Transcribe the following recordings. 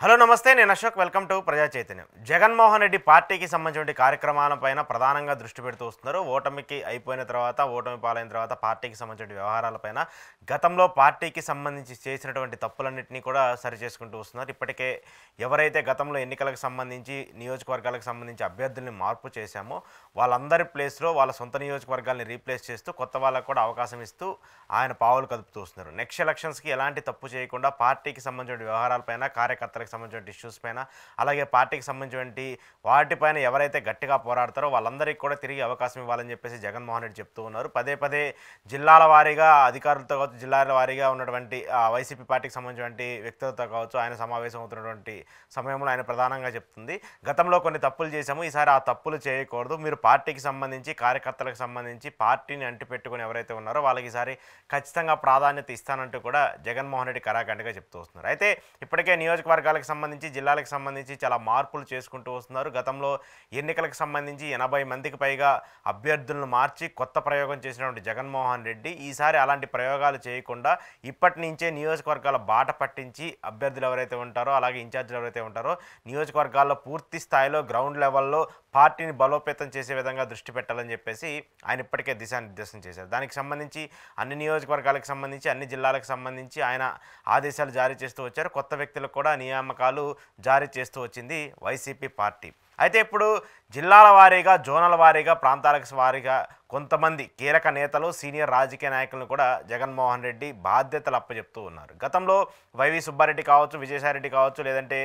Hello నమస్తే నేను Ashok welcome to ప్రజా చైతన్యం. జగన్మోహన్ రెడ్డి పార్టీకి సంబంధించిన కార్యక్రమాలపైన ప్రధానంగా దృష్టి పెడుతూ వస్తున్నారు. ఓటమికి అయిపోయిన తర్వాత, ఓటమి పాలైన తర్వాత పార్టీకి సంబంధించిన వ్యవహారాలపైన గతంలో పార్టీకి సంబంధించి చేసినటువంటి తప్పులన్నింటినీ కూడా సరిచేసుకుంటూ వస్తున్నారు. ఇప్పటికే ఎవరైతే గతంలో ఎన్నికలకు సంబంధించి నియోజకవర్గాలకు సంబంధించి అభ్యర్థుల్ని మార్పు చేశామో వాళ్ళందరి ప్లేస్లో వాళ్ళ సొంత నియోజకవర్గాల్ని రీప్లేస్ చేస్తూ కొత్త వాళ్ళకు కూడా అవకాశం ఇస్తూ ఆయన పావులు కదుపుతూ వస్తున్నారు. నెక్స్ట్ ఎలక్షన్స్కి ఎలాంటి తప్పు చేయకుండా పార్టీకి సంబంధించిన వ్యవహారాలపైన, కార్యకర్తలకు సంబంధించిన ఇష్యూస్ పైన, అలాగే పార్టీకి సంబంధించినటువంటి వాటిపైన ఎవరైతే గట్టిగా పోరాడతారో వాళ్ళందరికీ కూడా తిరిగి అవకాశం ఇవ్వాలని చెప్పేసి జగన్మోహన్ రెడ్డి చెప్తూ ఉన్నారు. పదే పదే జిల్లాల వారీగా అధికారులతో కావచ్చు, జిల్లాల వారీగా ఉన్నటువంటి వైసీపీ పార్టీకి సంబంధించినటువంటి వ్యక్తులతో కావచ్చు ఆయన సమావేశం అవుతున్నటువంటి సమయంలో ఆయన ప్రధానంగా చెప్తుంది, గతంలో కొన్ని తప్పులు చేశాము, ఈసారి ఆ తప్పులు చేయకూడదు. మీరు పార్టీకి సంబంధించి, కార్యకర్తలకు సంబంధించి పార్టీని అంటిపెట్టుకుని ఎవరైతే ఉన్నారో వాళ్ళకి ఈసారి ఖచ్చితంగా ప్రాధాన్యత ఇస్తానంటూ కూడా జగన్మోహన్ రెడ్డి కరాఖండిగా చెప్తూ వస్తున్నారు. అయితే ఇప్పటికే నియోజకవర్గాలకు సంబంధించి, జిల్లాలకు సంబంధించి చాలా మార్పులు చేసుకుంటూ వస్తున్నారు. గతంలో ఎన్నికలకు సంబంధించి 80 మందికి పైగా అభ్యర్థులను మార్చి కొత్త ప్రయోగం చేసినటువంటి జగన్మోహన్ రెడ్డి ఈసారి అలాంటి ప్రయోగాలు చేయకుండా ఇప్పటి నుంచే నియోజకవర్గాల బాట పట్టించి అభ్యర్థులు ఎవరైతే ఉంటారో, అలాగే ఇన్ఛార్జీలు ఎవరైతే ఉంటారో నియోజకవర్గాల్లో పూర్తి స్థాయిలో గ్రౌండ్ లెవెల్లో పార్టీని బలోపేతం చేసే విధంగా దృష్టి పెట్టాలని చెప్పేసి ఆయన ఇప్పటికే దిశానిర్దేశం చేశారు. దానికి సంబంధించి అన్ని నియోజకవర్గాలకు సంబంధించి, అన్ని జిల్లాలకు సంబంధించి ఆయన ఆదేశాలు జారీ చేస్తూ వచ్చారు. కొత్త వ్యక్తులకు కూడా నియామకాలు జారీ చేస్తూ వచ్చింది వైసీపీ పార్టీ. అయితే ఇప్పుడు జిల్లాల వారీగా, జోనల్ వారీగా, ప్రాంతాలకు వారీగా కొంతమంది కీలక నేతలు, సీనియర్ రాజకీయ నాయకులను కూడా జగన్మోహన్ రెడ్డి బాధ్యతలు అప్పచెప్తూ ఉన్నారు. గతంలో వైవి సుబ్బారెడ్డి కావచ్చు, విజయసాయిరెడ్డి కావచ్చు, లేదంటే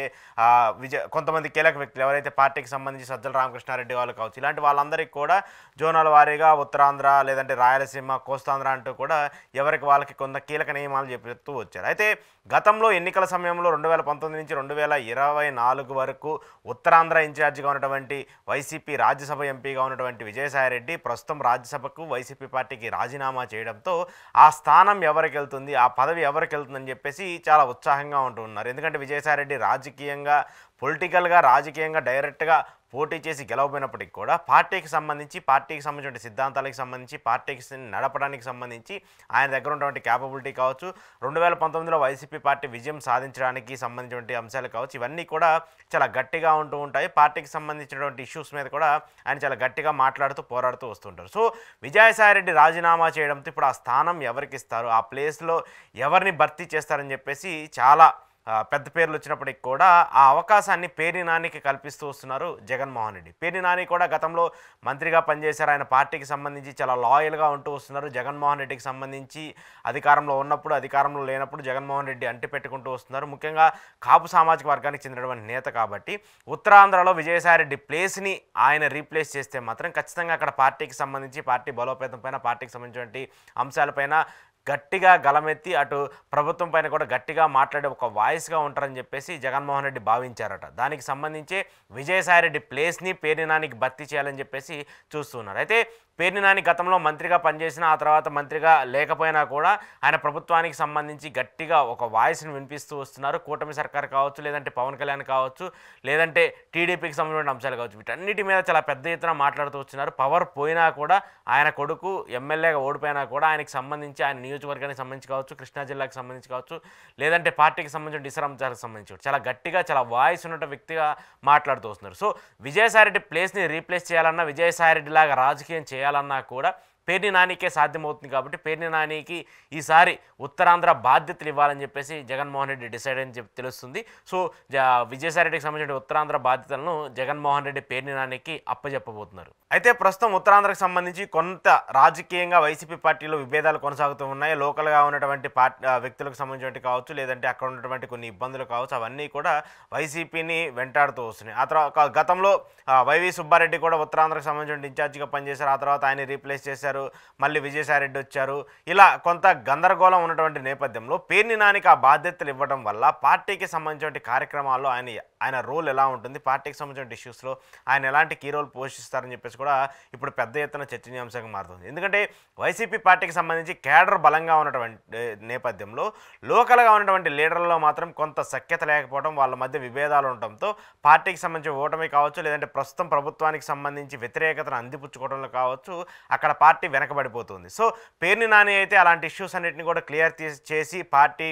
కొంతమంది కీలక వ్యక్తులు ఎవరైతే పార్టీకి సంబంధించి సజ్జల రామకృష్ణారెడ్డి వాళ్ళు కావచ్చు, ఇలాంటి వాళ్ళందరికీ కూడా జోనల్ వారీగా ఉత్తరాంధ్ర, లేదంటే రాయలసీమ, కోస్తాంధ్ర అంటూ కూడా ఎవరికి వాళ్ళకి కొంత కీలక నియమాలు చెప్తూ వచ్చారు. అయితే గతంలో ఎన్నికల సమయంలో 2019 నుంచి 2024 వరకు ఉత్తరాంధ్ర ఇన్ఛార్జిగా ఉన్నటువంటి వైసీపీ రాజ్యసభ ఎంపీగా ఉన్నటువంటి విజయసాయిరెడ్డి ప్రస్తుతం రాజ్యసభకు వైసీపీ పార్టీకి రాజీనామా చేయడంతో ఆ స్థానం ఎవరికి వెళ్తుంది, ఆ పదవి ఎవరికి వెళ్తుందని చెప్పేసి చాలా ఉత్సాహంగా ఉంటూ ఉన్నారు. ఎందుకంటే విజయసాయిరెడ్డి రాజకీయంగా, పొలిటికల్గా, రాజకీయంగా డైరెక్ట్గా పోటీ చేసి గెలవబోయినప్పటికీ కూడా పార్టీకి సంబంధించిన సిద్ధాంతాలకు సంబంధించి, పార్టీకి నడపడానికి సంబంధించి ఆయన దగ్గర ఉన్నటువంటి క్యాపబిలిటీ కావచ్చు, 2019లో వైసీపీ పార్టీ విజయం సాధించడానికి సంబంధించినటువంటి అంశాలు కావచ్చు, ఇవన్నీ కూడా చాలా గట్టిగా ఉంటూ ఉంటాయి. పార్టీకి సంబంధించినటువంటి ఇష్యూస్ మీద కూడా ఆయన చాలా గట్టిగా మాట్లాడుతూ, పోరాడుతూ వస్తుంటారు. సో విజయసాయిరెడ్డి రాజీనామా చేయడంతో ఇప్పుడు ఆ స్థానం ఎవరికి ఇస్తారు, ఆ ప్లేస్లో ఎవరిని భర్తీ చేస్తారని చెప్పేసి చాలా పెద్ద పేర్లు వచ్చినప్పటికి కూడా ఆ అవకాశాన్ని పేర్ని నానికి కల్పిస్తూ వస్తున్నారు జగన్మోహన్ రెడ్డి. పేర్ని నాని కూడా గతంలో మంత్రిగా పనిచేశారు. ఆయన పార్టీకి సంబంధించి చాలా లాయల్గా ఉంటూ వస్తున్నారు. జగన్మోహన్ రెడ్డికి సంబంధించి అధికారంలో ఉన్నప్పుడు, అధికారంలో లేనప్పుడు జగన్మోహన్ రెడ్డి అంటి పెట్టుకుంటూ వస్తున్నారు. ముఖ్యంగా కాపు సామాజిక వర్గానికి చెందినటువంటి నేత కాబట్టి ఉత్తరాంధ్రలో విజయసాయిరెడ్డి ప్లేస్ని ఆయన రీప్లేస్ చేస్తే మాత్రం ఖచ్చితంగా అక్కడ పార్టీకి సంబంధించి, పార్టీ బలోపేతం పైన, పార్టీకి సంబంధించినటువంటి అంశాలపైన గట్టిగా గలమెత్తి అటు ప్రభుత్వం పైన కూడా గట్టిగా మాట్లాడే ఒక వాయిస్గా ఉంటారని చెప్పేసి జగన్మోహన్ రెడ్డి భావించారట. దానికి సంబంధించి విజయసాయిరెడ్డి ప్లేస్ని పేర్ని నానికి భర్తీ చేయాలని చెప్పేసి చూస్తున్నారు. అయితే పేర్ని నాని గతంలో మంత్రిగా పనిచేసిన, ఆ తర్వాత మంత్రిగా లేకపోయినా కూడా ఆయన ప్రభుత్వానికి సంబంధించి గట్టిగా ఒక వాయిస్ని వినిపిస్తూ వస్తున్నారు. కూటమి సర్కార్ కావచ్చు, లేదంటే పవన్ కళ్యాణ్ కావచ్చు, లేదంటే టీడీపీకి సంబంధించిన అంశాలు కావచ్చు, వీటన్నిటి మీద చాలా పెద్ద ఎత్తున మాట్లాడుతూ వచ్చినారు. పవర్ పోయినా కూడా, ఆయన కొడుకు ఎమ్మెల్యేగా ఓడిపోయినా కూడా ఆయనకి సంబంధించి, ఆయన నియోజకవర్గానికి సంబంధించి కావచ్చు, కృష్ణా జిల్లాకి సంబంధించి కావచ్చు, లేదంటే పార్టీకి సంబంధించిన డిసర్ అంశాలకు సంబంధించి చాలా గట్టిగా, చాలా వాయిస్ ఉన్న వ్యక్తిగా మాట్లాడుతూ వస్తున్నారు. సో విజయసాయిరెడ్డి ప్లేస్ని రీప్లేస్ చేయాలన్నా, విజయసాయిరెడ్డి లాగా రాజకీయం చేయాలన్నా కూడా పేర్ని నానికే సాధ్యమవుతుంది. కాబట్టి పేర్ని నానికి ఈసారి ఉత్తరాంధ్ర బాధ్యతలు ఇవ్వాలని చెప్పేసి జగన్మోహన్ రెడ్డి డిసైడ్ అని చెప్పి తెలుస్తుంది. సో విజయసాయిరెడ్డికి సంబంధించిన ఉత్తరాంధ్ర బాధ్యతలను జగన్మోహన్ రెడ్డి పేర్ని నానికి అప్పచెప్పబోతున్నారు. అయితే ప్రస్తుతం ఉత్తరాంధ్రకు సంబంధించి కొంత రాజకీయంగా వైసీపీ పార్టీలో విభేదాలు కొనసాగుతూ ఉన్నాయి. లోకల్గా ఉన్నటువంటి వ్యక్తులకు సంబంధించినటువంటి కావచ్చు, లేదంటే అక్కడ ఉన్నటువంటి కొన్ని ఇబ్బందులు కావచ్చు, అవన్నీ కూడా వైసీపీని వెంటాడుతూ వస్తున్నాయి. ఆ తర్వాత గతంలో వైవి సుబ్బారెడ్డి కూడా ఉత్తరాంధ్రకు సంబంధించిన ఇన్ఛార్జిగా పనిచేశారు. ఆ తర్వాత ఆయన రీప్లేస్ చేశారు, మళ్ళీ విజయసాయిరెడ్డి వచ్చారు. ఇలా కొంత గందరగోళం ఉన్నటువంటి నేపథ్యంలో పేర్ని నానికి ఆ బాధ్యతలు ఇవ్వడం వల్ల పార్టీకి సంబంధించిన కార్యక్రమాల్లో ఆయన రోల్ ఎలా ఉంటుంది, పార్టీకి సంబంధించిన ఇష్యూస్లో ఆయన ఎలాంటి కీ రోల్ పోషిస్తారని చెప్పేసి కూడా ఇప్పుడు పెద్ద ఎత్తున చర్చనీయాంశంగా మారుతుంది. ఎందుకంటే వైసీపీ పార్టీకి సంబంధించి కేడర్ బలంగా ఉన్నటువంటి నేపథ్యంలో లోకల్గా ఉన్నటువంటి లీడర్లలో మాత్రం కొంత సఖ్యత లేకపోవడం, వాళ్ళ మధ్య విభేదాలు ఉండటంతో పార్టీకి సంబంధించి ఓటమి కావచ్చు, లేదంటే ప్రస్తుతం ప్రభుత్వానికి సంబంధించి వ్యతిరేకతను అందిపుచ్చుకోవడంలో కావచ్చు, అక్కడ పార్టీ వెనకబడిపోతుంది. సో పేర్ని నాని అయితే అలాంటి ఇష్యూస్ అన్నింటినీ కూడా క్లియర్ చేసి పార్టీ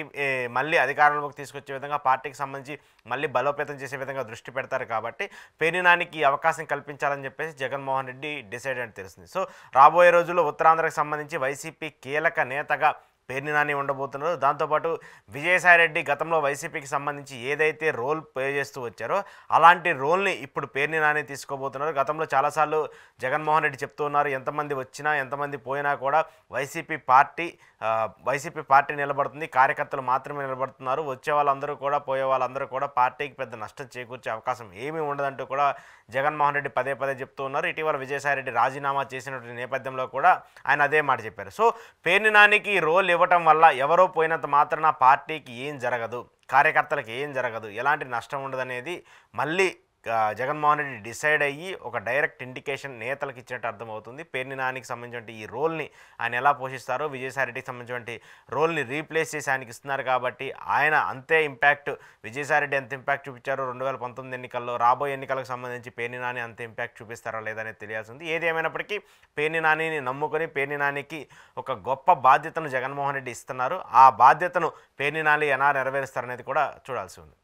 మళ్ళీ అధికారంలోకి తీసుకొచ్చే విధంగా, పార్టీకి సంబంధించి మళ్ళీ బలోపేతం చేసే విధంగా దృష్టి పెడతారు కాబట్టి పేర్ని నానికి అవకాశం కల్పించాలని చెప్పేసి జగన్మోహన్ రెడ్డి డిసైడ్ అని తెలిసింది. సో రాబోయే రోజుల్లో ఉత్తరాంధ్రకు సంబంధించి వైసీపీ కీలక నేతగా పేర్ని నాని ఉండబోతున్నారు. దాంతోపాటు విజయసాయిరెడ్డి గతంలో వైసీపీకి సంబంధించి ఏదైతే రోల్ ప్లే చేస్తూ వచ్చారో అలాంటి రోల్ని ఇప్పుడు పేర్ని నాని తీసుకోబోతున్నారు. గతంలో చాలాసార్లు జగన్మోహన్ రెడ్డి చెప్తూ ఉన్నారు, ఎంతమంది వచ్చినా ఎంతమంది పోయినా కూడా వైసీపీ పార్టీ నిలబడుతుంది, కార్యకర్తలు మాత్రమే నిలబడుతున్నారు, వచ్చే వాళ్ళందరూ కూడా పోయే వాళ్ళందరూ కూడా పార్టీకి పెద్ద నష్టం చేకూర్చే అవకాశం ఏమీ ఉండదంటూ కూడా జగన్మోహన్ రెడ్డి పదే పదే చెప్తూ ఉన్నారు. ఇటీవల విజయసాయిరెడ్డి రాజీనామా చేసినటువంటి నేపథ్యంలో కూడా ఆయన అదే మాట చెప్పారు. సో పేర్ని నానికి రోల్ ఇవ్వటం వల్ల ఎవరో పోయినంత మాత్రాన పార్టీకి ఏం జరగదు, కార్యకర్తలకు ఏం జరగదు, ఎలాంటి నష్టం ఉండదనేది మళ్ళీ జగన్మోహన్ రెడ్డి డిసైడ్ అయ్యి ఒక డైరెక్ట్ ఇండికేషన్ నేతలకు ఇచ్చినట్టు అర్థమవుతుంది. పేర్ని నానికి సంబంధించిన ఈ రోల్ని ఆయన ఎలా పోషిస్తారో, విజయసాయిరెడ్డికి సంబంధించిన రోల్ని రీప్లేస్ చేసి ఆయనకి ఇస్తున్నారు కాబట్టి ఆయన అంతే ఇంపాక్ట్, విజయసాయిరెడ్డి ఎంత ఇంపాక్ట్ చూపించారో 2019 ఎన్నికల్లో, రాబోయే ఎన్నికలకు సంబంధించి పేర్ని నాని అంత ఇంపాక్ట్ చూపిస్తారా లేదనేది తెలియాల్సింది. ఏది ఏమైనప్పటికీ పేర్ని నానిని నమ్ముకొని పేర్ని నానికి ఒక గొప్ప బాధ్యతను జగన్మోహన్ రెడ్డి ఇస్తున్నారు. ఆ బాధ్యతను పేర్ని నాని ఎలా నెరవేరుస్తారనేది కూడా చూడాల్సి ఉంది.